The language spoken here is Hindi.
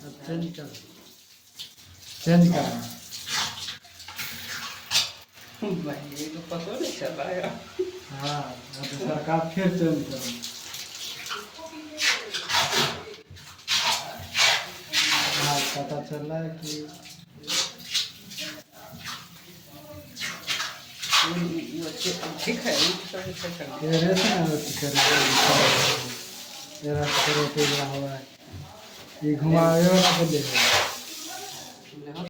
अब चेंज करना। भाई ये तो पता नहीं चला यार। हाँ अब सरकार फिर चेंज करना। आज पता चल रहा है कि ठीक है ये रहते हैं ये रास्ते हुआ है ये घुमावे वाला बंदे है।